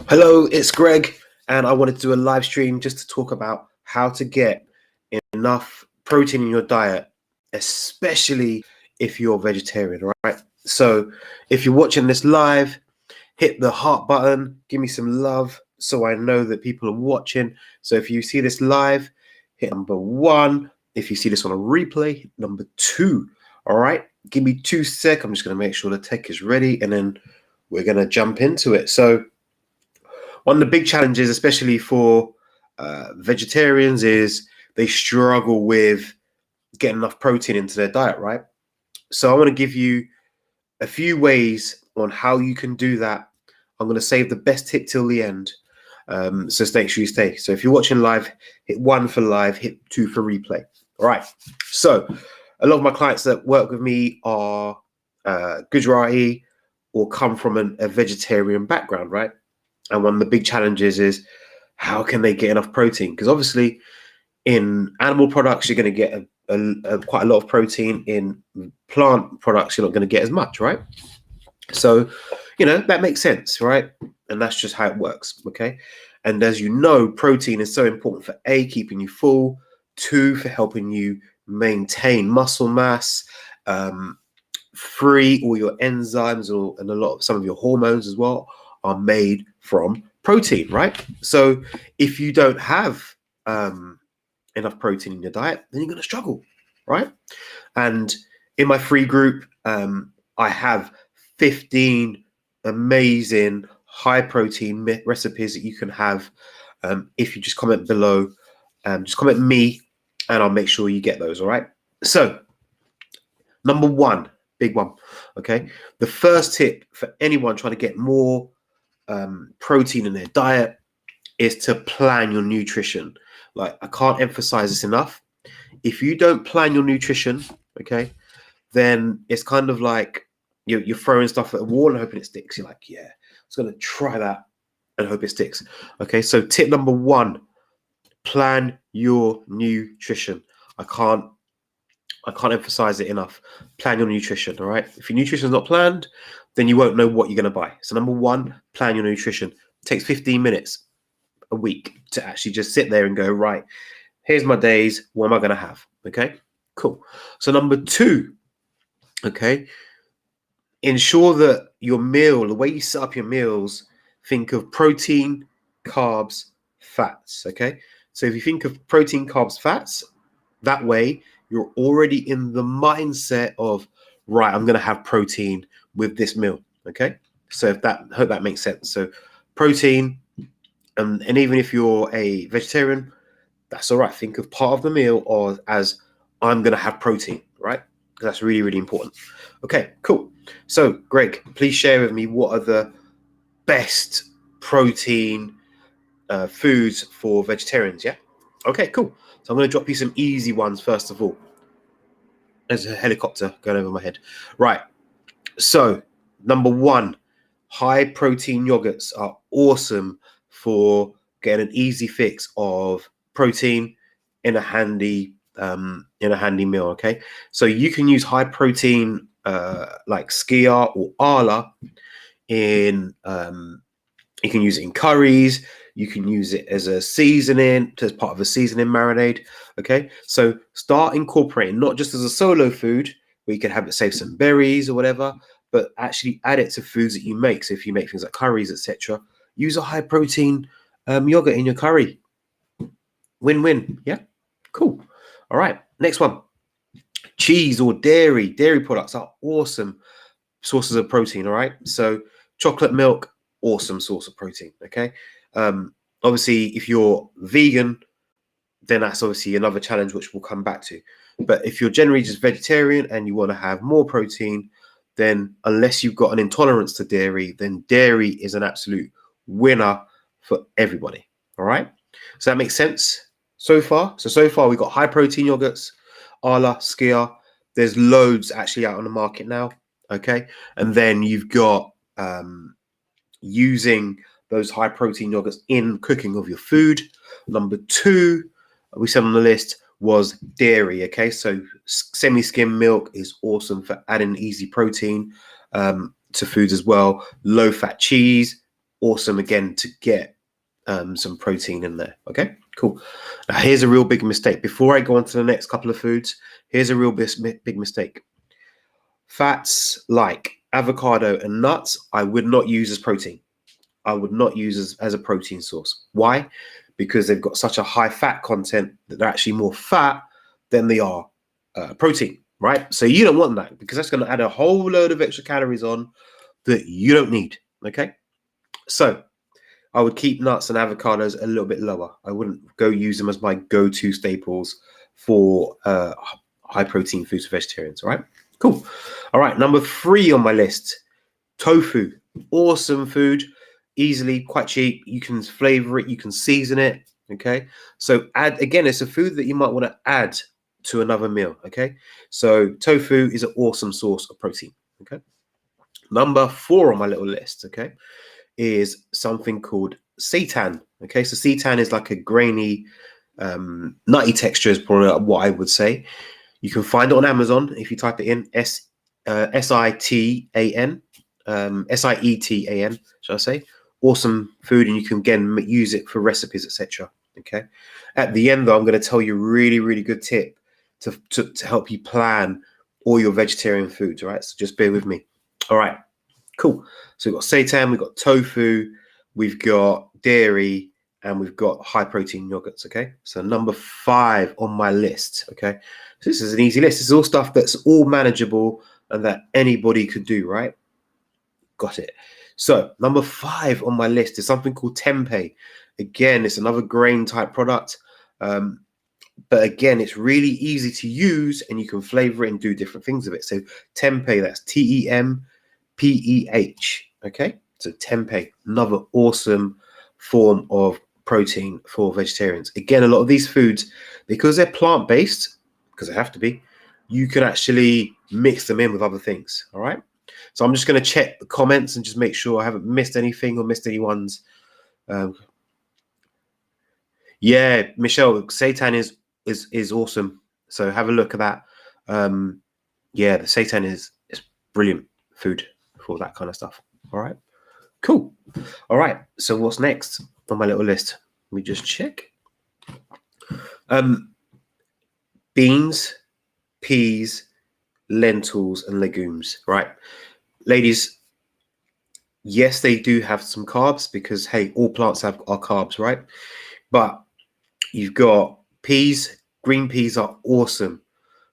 Hello, it's Greg, and I wanted to do a live stream just to talk about how to get enough protein in your diet, especially if you're vegetarian, right? So if you're watching this live, hit the heart button, give me some love so I know that people are watching. So if you see this live, hit number 1. If you see this on a replay, hit number 2. All right, give me 2 seconds. I'm just going to make sure the tech is ready, and then we're going to jump into it. So one of the big challenges, especially for vegetarians, is they struggle with getting enough protein into their diet, right? So I want to give you a few ways on how you can do that. I'm going to save the best tip till the end. So make sure you stay. So if you're watching live, hit 1 for live, hit 2 for replay. All right. So a lot of my clients that work with me are Gujarati or come from a vegetarian background, right? And one of the big challenges is how can they get enough protein? Because obviously in animal products, you're going to get quite a lot of protein. In plant products, you're not going to get as much, right? So, that makes sense, right? And that's just how it works, okay? And as you know, protein is so important for A, keeping you full, 2, for helping you maintain muscle mass, 3, all your enzymes and some of your hormones as well are made from protein, right? So if you don't have enough protein in your diet, then you're going to struggle, right? And in my free group, I have 15 amazing high protein recipes that you can have if you just comment below. Just comment me and I'll make sure you get those, all right? So number 1, big one, okay? The first tip for anyone trying to get more protein in their diet is to plan your nutrition. Like, I can't emphasize this enough. If you don't plan your nutrition, okay, then it's kind of like you're throwing stuff at a wall and hoping it sticks. You're like, yeah, I was going to try that and hope it sticks. Okay, so tip number 1, plan your nutrition. I can't emphasize it enough. Plan your nutrition, all right? If your nutrition is not planned, then you won't know what you're going to buy. So number 1, plan your nutrition. It takes 15 minutes a week to actually just sit there and go, right, here's my days. What am I going to have? Okay, cool. So number 2, okay, ensure that your meal, the way you set up your meals, think of protein, carbs, fats, okay? So if you think of protein, carbs, fats, that way you're already in the mindset of, right, I'm going to have protein with this meal, okay? So hope that makes sense. So protein, and even if you're a vegetarian, that's all right. Think of part of the meal or as I'm going to have protein, right? Because that's really, really important. Okay, cool. So, Greg, please share with me what are the best protein foods for vegetarians, yeah? Okay, cool. So I'm going to drop you some easy ones first of all. There's a helicopter going over my head. Right. So, number 1, high protein yogurts are awesome for getting an easy fix of protein in a handy meal. Okay, so you can use high protein like Skyr or Arla in you can use it in curries. You can use it as a seasoning, as part of a seasoning marinade. Okay, so start incorporating, not just as a solo food where you can have it, save some berries or whatever, but actually add it to foods that you make. So if you make things like curries, etc., use a high protein yogurt in your curry. Win-win. Yeah, cool. All right, next one. Cheese or dairy products are awesome sources of protein. All right, so chocolate milk, awesome source of protein. Okay, obviously if you're vegan, then that's obviously another challenge which we'll come back to. But if you're generally just vegetarian and you want to have more protein, then unless you've got an intolerance to dairy, then dairy is an absolute winner for everybody. All right, so that makes sense so far. So far we've got high protein yogurts, Arla, Skyr. There's loads actually out on the market now. Okay, and then you've got using those high protein yogurts in cooking of your food. Number 2, we said on the list, was dairy. Okay, so semi-skim milk is awesome for adding easy protein to foods as well. Low fat cheese, awesome again to get some protein in there. Okay, cool. Now here's a real big mistake. Before I go on to the next couple of foods, here's a real big mistake. Fats like avocado and nuts, I would not use as protein. I would not use as a protein source. Why? Because they've got such a high fat content that they're actually more fat than they are protein, right? So you don't want that because that's going to add a whole load of extra calories on that you don't need, okay? So I would keep nuts and avocados a little bit lower. I wouldn't go use them as my go-to staples for high protein foods for vegetarians, all right? Cool. All right, number 3 on my list, tofu. Awesome food, easily, quite cheap. You can flavor it, you can season it, okay? So again, it's a food that you might want to add to another meal, okay? So tofu is an awesome source of protein, okay? Number 4 on my little list, okay, is something called seitan, okay? So seitan is like a grainy, nutty texture is probably what I would say. You can find it on Amazon if you type it in, S-I-E-T-A-N, shall I say? Awesome food, and you can again use it for recipes, etc. Okay. At the end, though, I'm going to tell you a really, really good tip to help you plan all your vegetarian foods. All right. So just bear with me. All right. Cool. So we've got seitan, we've got tofu, we've got dairy, and we've got high protein yogurts. Okay. So number 5 on my list. Okay. So this is an easy list. This is all stuff that's all manageable and that anybody could do, right? Got it. So number 5 on my list is something called tempeh. Again, it's another grain type product. But again, it's really easy to use and you can flavor it and do different things with it. So tempeh, that's T-E-M-P-E-H. Okay. So tempeh, another awesome form of protein for vegetarians. Again, a lot of these foods, because they're plant-based, because they have to be, you can actually mix them in with other things. All right. So I'm just going to check the comments and just make sure I haven't missed anything or missed anyone's. Yeah, Michelle, seitan is awesome. So have a look at that. Yeah, the seitan is brilliant food for that kind of stuff. All right. Cool. All right. So what's next on my little list? Let me just check. Beans, peas, lentils, and legumes. Right, ladies. Yes, they do have some carbs because hey, all plants are carbs, right? But you've got peas. Green peas are awesome.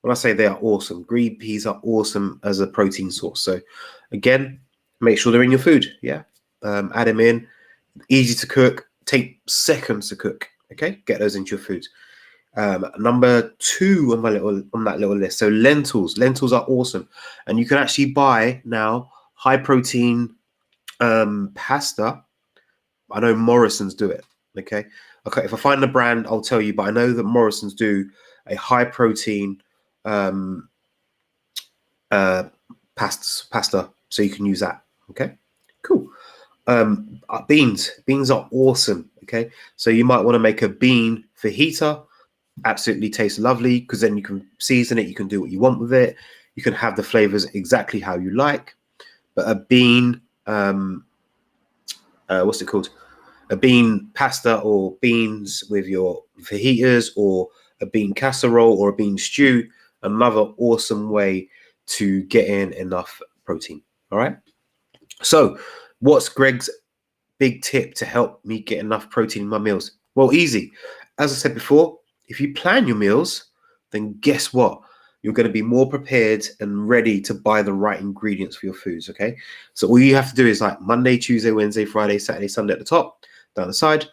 When I say they are awesome, green peas are awesome as a protein source. So again, make sure they're in your food. Yeah, add them in. Easy to cook. Take seconds to cook. Okay, get those into your food. Number 2 on that little list. So lentils. Lentils are awesome, and you can actually buy now high protein pasta. I know Morrison's do it. Okay. If I find the brand, I'll tell you. But I know that Morrison's do a high protein pasta, so you can use that. Okay. Cool. Beans are awesome. Okay, so you might want to make a bean fajita. Absolutely tastes lovely because then you can season it, you can do what you want with it, you can have the flavors exactly how you like. But a bean what's it called, a bean pasta or beans with your fajitas or a bean casserole or a bean stew, another awesome way to get in enough protein. All right, so what's Greg's big tip to help me get enough protein in my meals? Well, easy. As I said before, if you plan your meals, then guess what? You're going to be more prepared and ready to buy the right ingredients for your foods, okay? So all you have to do is like Monday, Tuesday, Wednesday, Friday, Saturday, Sunday at the top, down the side,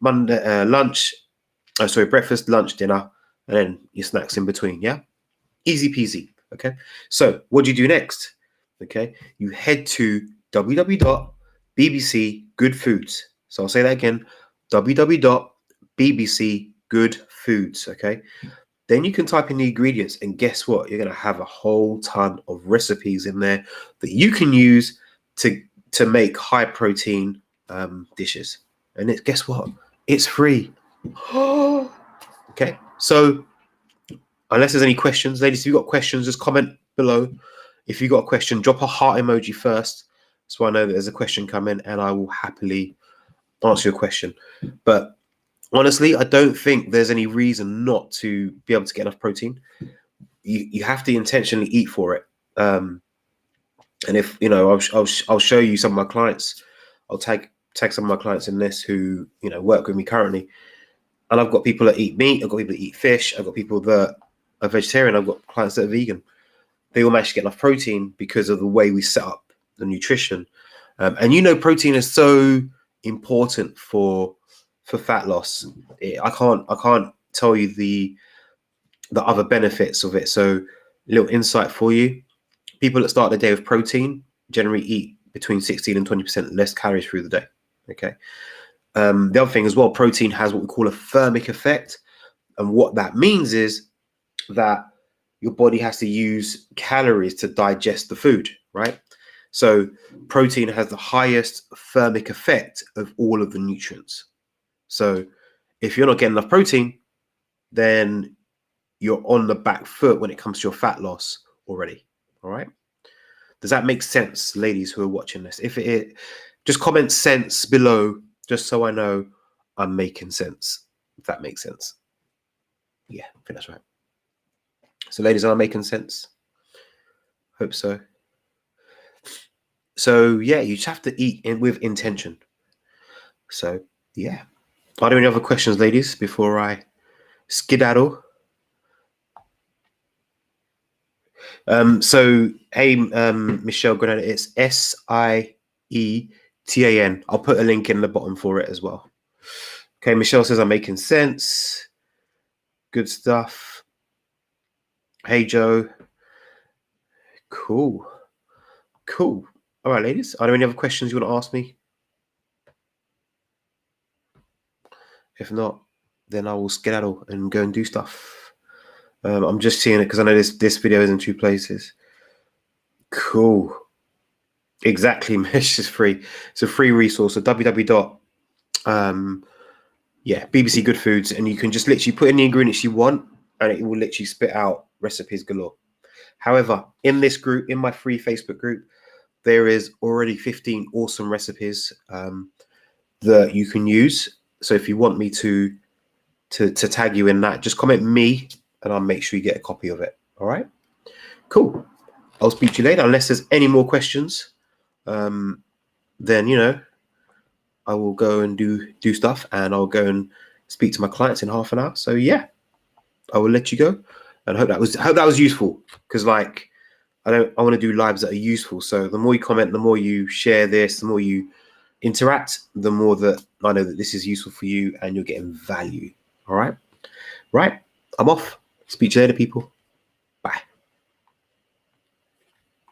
Monday, breakfast, lunch, dinner, and then your snacks in between, yeah? Easy peasy, okay? So what do you do next? Okay, you head to www.BBC Good Foods. So I'll say that again, www.BBC Good Foods, okay? Then you can type in the ingredients and guess what? You're going to have a whole ton of recipes in there that you can use to make high protein dishes. And guess what? It's free. Okay, so unless there's any questions, ladies, if you've got questions, just comment below. If you've got a question, drop a heart emoji first. So I know that there's a question coming, and I will happily answer your question. But honestly, I don't think there's any reason not to be able to get enough protein. You have to intentionally eat for it. And if you know, I'll show you some of my clients. I'll tag some of my clients in this who work with me currently, and I've got people that eat meat. I've got people that eat fish. I've got people that are vegetarian. I've got clients that are vegan. They all manage to get enough protein because of the way we set up the nutrition. And protein is so important for fat loss. I can't tell you the other benefits of it. So, a little insight for you: people that start the day with protein generally eat between 16 and 20% less calories through the day. Okay. The other thing as well, protein has what we call a thermic effect, and what that means is that your body has to use calories to digest the food, right? So protein has the highest thermic effect of all of the nutrients. So if you're not getting enough protein, then you're on the back foot when it comes to your fat loss already. All right. Does that make sense, ladies who are watching this? If it is, just comment sense below, just so I know I'm making sense, if that makes sense. Yeah, I think that's right. So ladies, am I making sense? Hope so. So yeah, you just have to eat with intention. So yeah. Are there any other questions, ladies, before I skedaddle? So hey, Michelle Granada, it's SIETAN. I'll put a link in the bottom for it as well. Okay, Michelle says I'm making sense. Good stuff. Hey, Joe. Cool. All right, ladies. Are there any other questions you want to ask me? If not, then I will skedaddle and go and do stuff. I'm just seeing it because I know this video is in 2 places. Cool. Exactly. Mesh is free. It's a free resource. So www. BBC Good Foods, and you can just literally put in the ingredients you want, and it will literally spit out recipes galore. However, in this group, in my free Facebook group, there is already 15 awesome recipes that you can use. So if you want me to tag you in that, just comment me, and I'll make sure you get a copy of it. All right, cool. I'll speak to you later. Unless there's any more questions, then I will go and do stuff, and I'll go and speak to my clients in half an hour. So yeah, I will let you go, and hope that was useful, because I want to do lives that are useful. So the more you comment, the more you share this, the more you interact, the more that I know that this is useful for you and you're getting value. All right. I'm off. Speak to you later, people.